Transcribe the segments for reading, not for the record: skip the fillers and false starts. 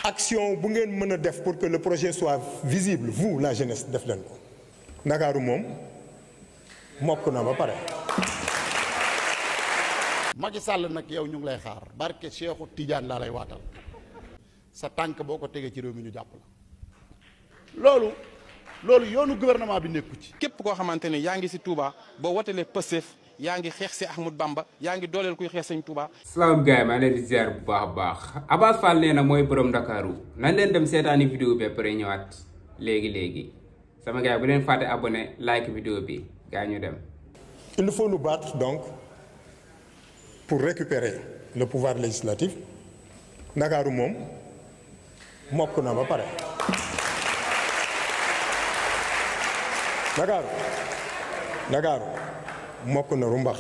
action bu ngeen mën a def pour que le projet soit visible vous la jeunesse def leen ko Ndakaaru moom mokk na ba pare. Macky Sall nag yow ñu ngi lay xaar barke Cheikhou Tidiane laa lay waatal sa tànk boo ko tegee ci réew mi ñu jàpp la loolu yoonu gouvernement bi nekku ci. képp koo xamante ne yaa ngi si Touba boo wotelee Pastef yaa ngi xeex si Ahmadou Bamba yaa ngi dooleel kuy xeex sëñ Touba. salaam gars yi maa leen di ziar bu baax a baax Abass Fall nee na mooy borom Ndakaaru nañ leen dem seetaani vidéo bi après ñëwaat léegi sama gars yi bu leen fàtte abonné like vidéo bi gars ñu dem. Il nous faut nous battre donc pour récupérer le pouvoir législatif Ndakaaru moom mokk na ba pare. Ndakaaru mokk na rumbax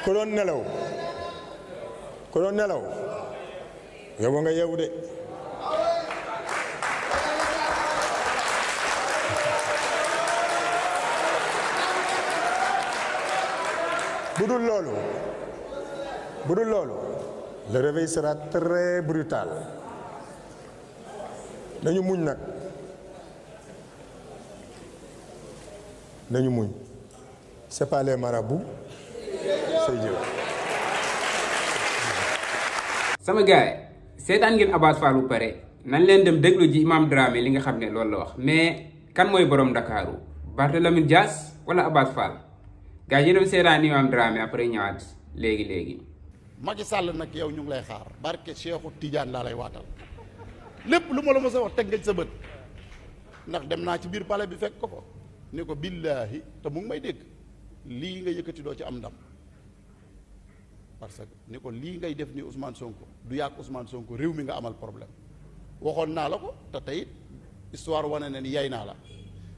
ku doon nelaw yow nga yeewu de. bu dul loolu le réveil sera très brutal nañu muñ nag c'est pas les marabouts c'est Dieu. sama gars yi seetaan ngeen Abass Fall bu pare nañ leen dem déglu ji Imam Dramé li nga xam ne loolu la wax mais kan mooy borom Ndakaaru Barthélémy Dias wala Abass Fall gars yi dem seetaan Imam Dramé après ñëwaat léegi. Macky Sall nag yow ñu ngi lay xaar barke Cheikhou Tidiane laa lay waatal lépp lu ma la mos a wax teg nga ci sa bët ndax dem naa ci biir palais bi fekk ko fa ni ko billaahi te mu ngi may dégg lii nga yëkkati doo ci am ndam parce que ni ko lii ngay def ni Ousmane Sonko du yàgg Ousmane Sonko réew mi nga amal problème waxoon naa la ko te tey histoire wane na ni yay naa la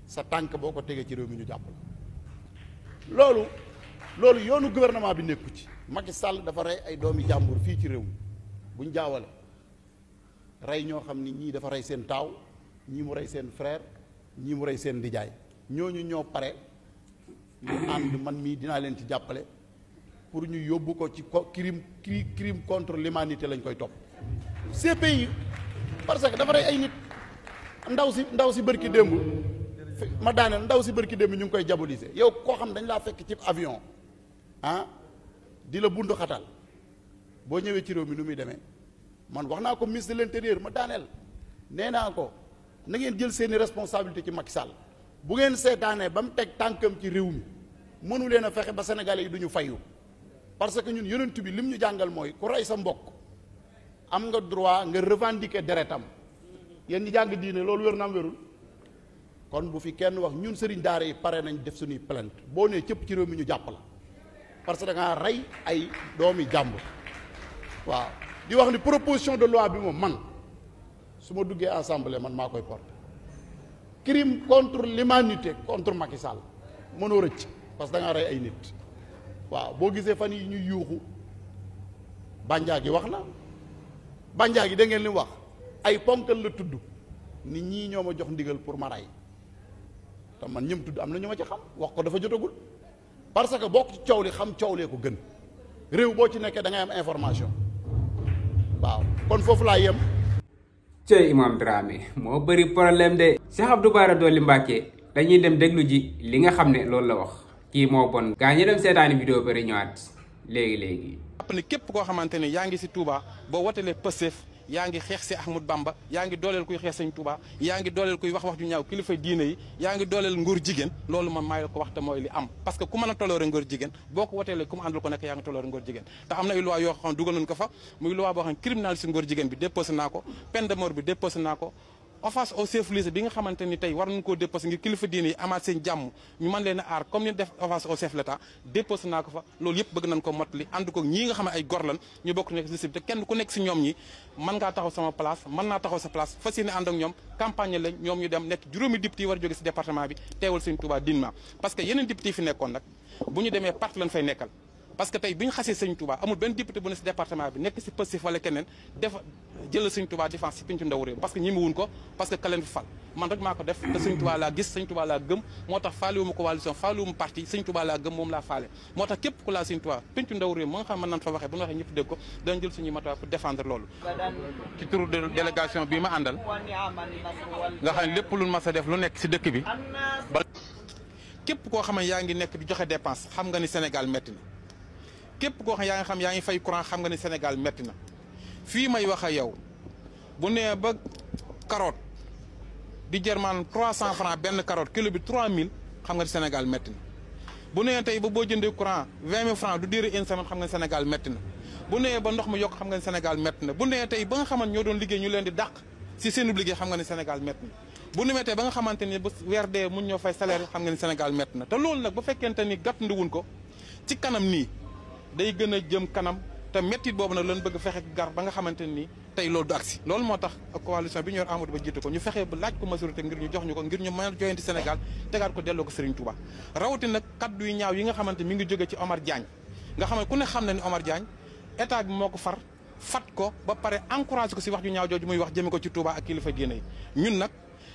sa tànk boo ko tegee ci réew mi ñu jàpp la loolu yoonu gouvernement bi nekku ci. Macky Sall dafa rey ay doomi jàmbur fii ci réew mi buñ jaawale rey ñoo xam ni ñii dafa rey seen taaw ñii mu rey seen frère ñii mu rey seen ndijaay ñooñu ñoo pare ñu ànd man mii dinaa leen ci jàppale pour ñu yóbbu ko ci crime contre l'humanité lañ koy topp CPI parce que dafa rey ay nit ndaw si bërki démb ma daaneel ndaw si bërki démb ñu ngi koy diaboliser yow koo xam dañ laa fekk ci avion di la bundu xatal boo ñëwee ci réew mi nu muy demee man wax naa ko ministre de l'intérieur ma daaneel nee naa ko na ngeen jël seeni responsabilité ci Macky Sall bu ngeen seetaanee ba mu teg tànkam ci réew mi mënu leen a fexe ba sénégalais yi du ñu fayu parce que ñun yonent bi lim ñu jàngal mooy ku rey sa mbokk am nga droit nga revendiquer deretam yéen ñi jàng diine loolu wér na am wérul kon bu fi kenn wax ñun sëriñ daara yi pare nañ def suñuy plainte boo nee cëpp ci réew mi ñu jàpp la parce que da ngaa rey ay doomi jàmbur waaw di wax ni proposition de loi bi moom man su ma duggee assemblée man maa koy porter crime contre l'humanité contre Macky Sall mënoo rëcc parce que da ngaa rey ay nit waaw boo gisee fan yi ñuy yuuxu bànjaa gi wax na bànjaa gi da ngeen li wax ay ponkal la tudd nit ñii ñoo ma jox ndigal pour ma rey te man ñëm tudd am na ñu ma ci xam wax ko dafa jotagul parce que bokk ci coow li xam coow lee ko gën réew boo ci nekkee da ngay am information waaw kon foofu laa yem. Cey Imam Dramé moo bëri problème de. Cheikh Abdou Bara Dolly Mbacké dañuy dem déglu ji li nga xam ne loolu la wax kii moo bon. gaa ñi dem seetaani vidéo bëri ñëwaat léegi. jàpp ne képp koo xamante ne yaa ngi si Touba boo wotelee Pastef yaa ngi xeex si Ahmadou Bamba yaa ngi dooleel kuy xeex sëñ Touba yaa ngi dooleel kuy wax ju ñaaw kilifa diine yi yaa ngi dooleel ngóor jigéen loolu man maa la ko wax te mooy li am parce que ku mën a toloore ngóor jigéen boo ko woteelee ku mu àndal ko nekk yaa ngi toloore ngóor jigéen te am na ay loi yoo xam dugal nañ ko fa muy loi boo xam ne criminalise ngóor jigéen bi déposé naa ko peine de mort bi déposé naa ko offense au chef religieux bi nga xamante ni tey war nañu koo déposé ngir kilifa diine yi amaat seen jàmm ñu mën leen a aar comme ni def offense au chef l'état déposé naa ko fa loolu yëpp bëgg nañ ko mottali ànd ko ñii nga xam ne ay gor lan ñu bokk nekk liste bi te kenn ku nekk si ñoom ñi mën ngaa taxaw sama place mën naa taxaw sa place fas yéene ànd ak ñoom campagne lañ ñoom ñu dem nekk juróomi député yi war a jóge si département bi teewal seen Touba dignement parce que yeneen député yi fi nekkoon nag bu ñu demee parti lañ fay nekkal parce que tey bi ñu xasee sëñ Touba amul benn député bu ne si département bi nekk si Pastef wala keneen jël sëñ Touba défense si pencu ndaw réew parce que ñi mu wun ko parce que ka leen fi fal man rek maa ko def te sëñ Touba laa gis sëñ Touba laa gëm moo tax faale wu ma coalition faale wu ma parti sëñ Touba laa gëm moom laa faale moo tax képp ku laa sëñ Touba pencu ndaw réew moo nga xam mën nan fa waxee bu ñu waxee ñëpp dégg ko dañ jël suñuy matuwaay pour défendre loolu ci turu délégation bii ma àndal nga xam ne lépp lu mas a def lu nekk si dëkk bi képp koo xam ne yaa ngi nekk di joxe dépense xam nga ni Sénégal métti na képp koo xam yaa ngi fay courant xam nga ni Sénégal métti na fii may wax ak yow bu nee ba carotte di jërmaan 300 francs benn carotte kilo bi 3000 xam nga ni Sénégal métti na bu nee tey ba boo jëndee courant 20 000 francs du diire une semaine xam nga ni Sénégal métti na bu nee ba ndox mu yokk xam nga ni Sénégal métti na bu nee tey ba nga xamante ñoo doon liggéey ñu leen di dàq si seen liggéey xam nga ni Sénégal métti na bu nu mettee ba nga xamante ni bu weer dee mun ñoo fay salaire xam nga ni Sénégal métti na te loolu nag bu fekkente ni gàtt ndiwun ko ci kanam nii day gën a jëm kanam te méttit boobu nag lañ bëgg fexe gar ba nga xamante ni tey loolu du agsi loolu moo tax coalition bi ñu yor Amadou Ba jiite ko ñu fexe ba laaj ko majorité ngir ñu jox ñu ko ngir ñu mën a joyanti Sénégal tegaat ko delloo ko Serigne Touba rawati nag kaddu yu ñaaw yi nga xamante mi ngi jóge ci Omar Diagne nga xam ne ku ne xam na ni Omar Diagne état bi moo ko fat ko ba pare encouragé ko si wax ju ñaaw jooju muy wax jëme ko ci Touba ak kilifa diine yi ñun nag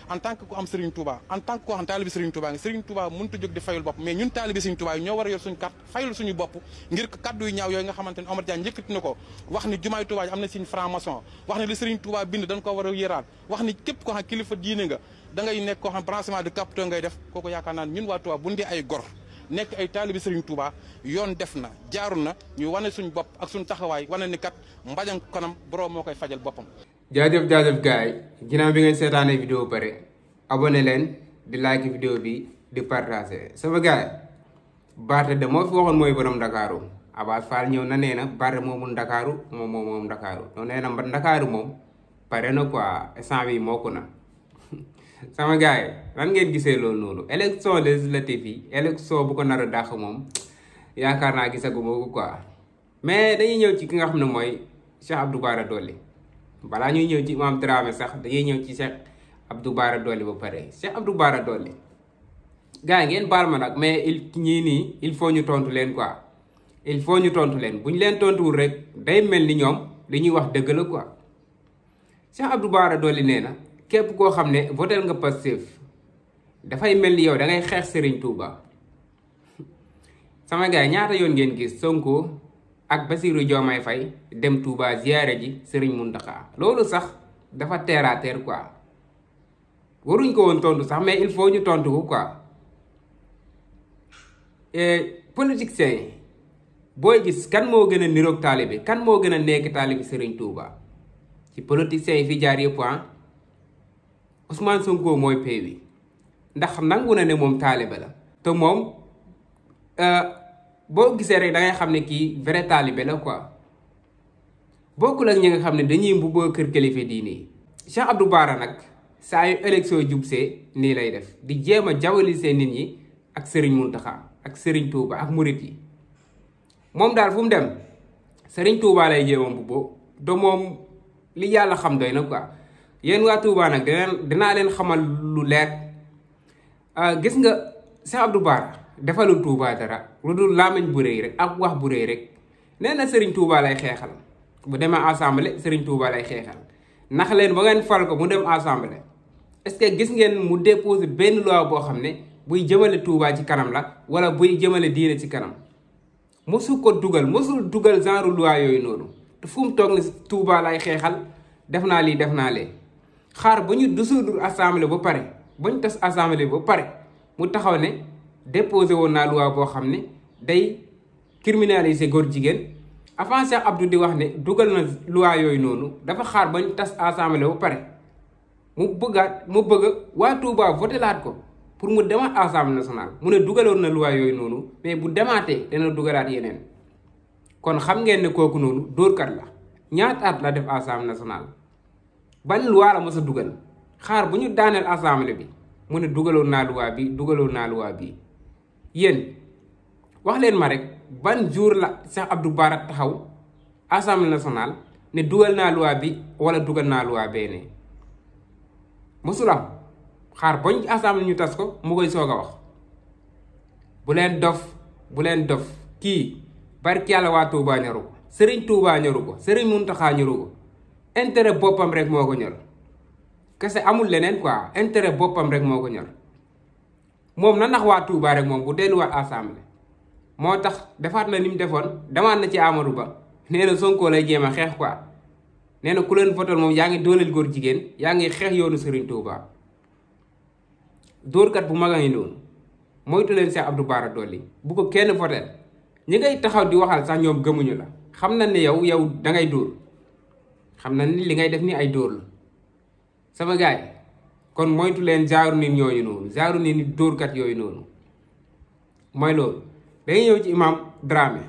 en tant que ku am Serigne Touba en tant que koo xam taalibi Serigne Touba nga Serigne Touba mënut a jóg di fayul bopp mais ñun taalibi Serigne Touba yi ñoo war a yor suñu carte fayul suñu bopp ngir kaddu yu ñaaw yooyu nga xamante ne Omar Diagne yëkkati na ko wax ni jumaay Touba am na signe franc-maçon wax ni li Serigne Touba bind dañ ko war a yëraat wax ni képp koo xam kilifa diine nga da ngay nekk koo xam branchement de capitaux ngay def kooku yaakaar naa ñun waa Touba bu ndee ay gor nekk ay taalibi Serigne Touba yoon def na jaaru na ñu wane suñu bopp ak suñu taxawaay wane ni kat mbajang kanam borom moo koy fajal boppam. jaajëf gars yi ginnaaw bi ngeen seetaanee vidéo pare abonné leen di like vidéo bi di partager sama gars yi Barthé de moo fi waxoon mooy borom Ndakaaru Abass Fall ñëw na nee na Barthé moomul Ndakaaru moom Ndakaaru donc nee na Ndakaaru moom pare na quoi instant bi mokk na sama gars yi lan ngeen gisee loolu noonu élection législative yi élection bu ko nar a dàq moom yaakaar naa gisaguma ko quoi mais dañuy ñëw ci ki nga xam ne mooy Cheikh Abdou Bara Dolly balaa ñuy ñëw ci Imam Dramé sax dañuy ñëw ci Cheikh Abdou Bara Dolly ba pare Cheikh Abdou Bara Dolly gars yi ngeen baal ma nag mais il faut ñu tontu leen quoi il faut ñu tontu leen bu ñu leen tontuwul rek day mel ni ñoom li ñuy wax dëgg la quoi Cheikh Abdou Bara Dolly nee na képp koo xam ne votel nga Pastef dafay mel ni yow da ngay xeex Serigne Touba sama gars yi ñaata yoon ngeen gis Sonko ak Bassirou Diomaye Faye dem Touba ziyaare ji Serigne Mountakha loolu sax dafa terre à terre quoi waruñ ko woon tontu sax mais il faut ñu tontu ko quoi politiciens yi booy gis kan moo gën a niroog taalibe kan moo gën a nekk taalibe Serigne Touba ci politiciens yi fi jaar yëpp Ousmane Sonko mooy pay wi ndax nangu na ne moom taalibe la te moom boo gisee rek da ngay xam ne kii vrai taalibe la quoi bokkul ak ñi nga xam ne dañuy mbubboo kër kilifa diine yi Cheikh Abdou Bara nag saa yu élection jubsee nii lay def di jéem a jawalisee nit ñi ak Serigne Mountakha ak Serigne Touba ak murit yi moom daal fu mu dem Serigne Touba lay jéem a mbubboo te moom li yàlla xam doy na quoi yéen waa Touba nag dinaa leen xamal lu leer gis nga Cheikh Abdou Bara defalul Touba dara lu dul làmmiñ bu rëy rek ak wax bu rëy rek nee na Serigne Touba lay xeexal bu demee assemblée Serigne Touba lay xeexal nax leen ba ngeen fal ko mu dem assemblée est-ce que gis ngeen mu déposé benn loi boo xam ne buy jëmale Touba ci kanam la wala buy jëmale diine ci kanam mosul ko dugal mosul dugal genre loi yooyu noonu te fu mu toog ne Touba lay xeexal def naa lii def naa lee xaar ba ñu dissoudre assemblée ba pare ba ñu tas assemblée ba pare mu taxaw ne déposé woon naa loi boo xam ne day criminaliser góor jigéen avant Cheikh Abdou di wax ne dugal na loi yooyu noonu dafa xaar ba ñu tas assemblée ba pare mu bëgg waa Touba voté laat ko pour mu demaat assemblée nationale mu ne dugaloon na loi yooyu noonu mais bu demaatee dana dugalaat yeneen kon xam ngeen ne kooku noonu dóorkat la ñaata at la def assemblée nationale ban loi la mos a dugal xaar bu ñu daaneel assemblée bi mu ne dugaloon naa loi bi yéen wax leen ma rek ban jour la Cheikh Abdou Bara taxaw assemblée nationale ne dugal naa loi bi wala dugal naa loi beneen mosul am xaar bañ assemblée ñu tas ko mu koy soog a wax bu leen dof kii barki yàlla waa Touba ñoru ko Serigne Touba ñoru ko Serigne Mountakha ñoru ko intérêt boppam rek moo ko ñor kese amul leneen quoi intérêt boppam rek moo ko ñor moom na nax waa Touba rek moom bu delluwaat assemblée moo tax defaat na ni mu defoon demaat na ci Amadou Ba nee na Sonko lay jéem a xeex quoi nee na ku leen votal moom yaa ngi dooleel góor jigéen yaa ngi xeex yoonu Serigne Touba dóorkat bu mag a ngi noonu moytu leen Cheikh Abdou Bara Dolly bu ko kenn votel ñi ngay taxaw di waxal sax ñoom gëmuñu la xam na ne yow dangay dóor xam na ni li ngay def ni ay dóor la sama gaay kon moytu leen jaaru nit ñooñu noonu jaaru nit dóorkat yooyu noonu mooy loolu dangay ñëw ci imam Dramé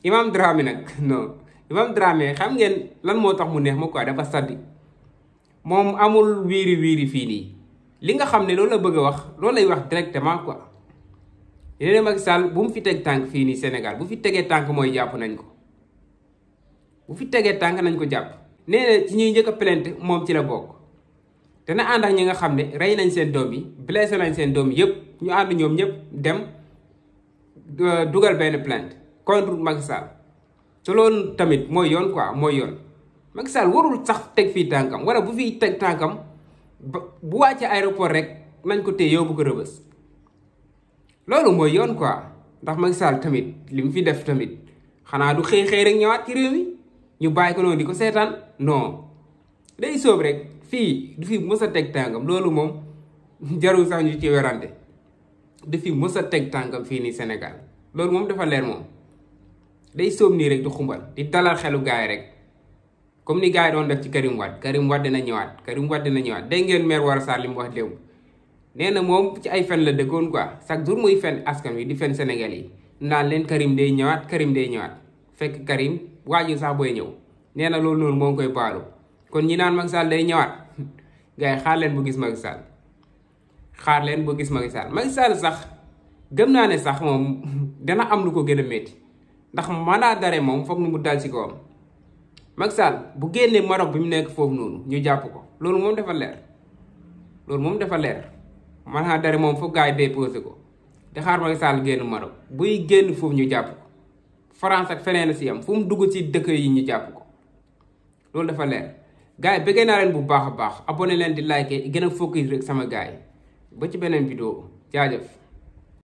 imam Dramé nag non imam Dramé xam ngeen lan moo tax mu neex ma quoi dafa saddi moom amul wiiri fii nii li nga xam ne loolu la bëgg a wax loolu lay wax directement quoi yeneen Macky Sall bu mu fi teg tànk fii nii Sénégal bu fi tegee tànk mooy jàpp nañ ko bu fi tegee tànk nañ ko jàpp nee na ci ñuy njëkk a plainte moom ci la bokk dana ànd ak ñi nga xam ne rey nañ seen doom yi blessé nañ seen doom yëpp ñu ànd ñoom ñëpp dem dugal benn plainte contre Macky Sall te loolu tamit mooy yoon quoi mooy yoon Macky Sall warul sax teg fii tànkam wala bu fiy teg tànkam bu wàccee aéroport rek nañ ko téye yóbbu ko Rebeuss loolu mooy yoon quoi ndax Macky Sall tamit li mu fi def tamit xanaa du xëy rek ñëwaat ci réew mi ñu bàyyi ko noonu di ko seetaan non day sóob rek fii du fi mës a teg tànkam loolu moom jarul sax ñu ci werante du fi mës a teg tànkam fii nii Sénégal loolu moom dafa leer moom day sóob nii rek di xumbal di dalal xelu gaay yi rek comme ni gars yi doon def ci Karim Wade dina ñëwaat dégg ngeen maire Woré Sarr li mu wax démb nee na moom ci ay fen la dëkkoon quoi chaque jour muy fen askan wi di fen Sénégal yi naan leen Karim day ñëwaat fekk Karim waaju sax booy ñëw nee na loolu noonu moo ngi koy baalu kon ñi naan Macky Sall day ñëwaat gars yi xaar leen bu gis Macky Sall Macky Sall sax gëm naa ne sax moom dana am lu ko gën a métti ndax mandat d'arrêt moom foog nu mu dal ci kawam Macky Sall bu génnee Maroc bi mu nekk foofu noonu ñu jàpp ko loolu moom dafa leer mandat d'arrêt moom foog gars yi déposé ko te xaar Macky Sall génn Maroc buy génn foofu ñu jàpp ko France ak feneen a si am fu mu dugg ci dëkk yi ñu jàpp ko loolu dafa leer gars yi bëggee naa leen bu baax a baax abonné leen di like gën a focus rek sama gars yi ba ci beneen vidéo jaajëf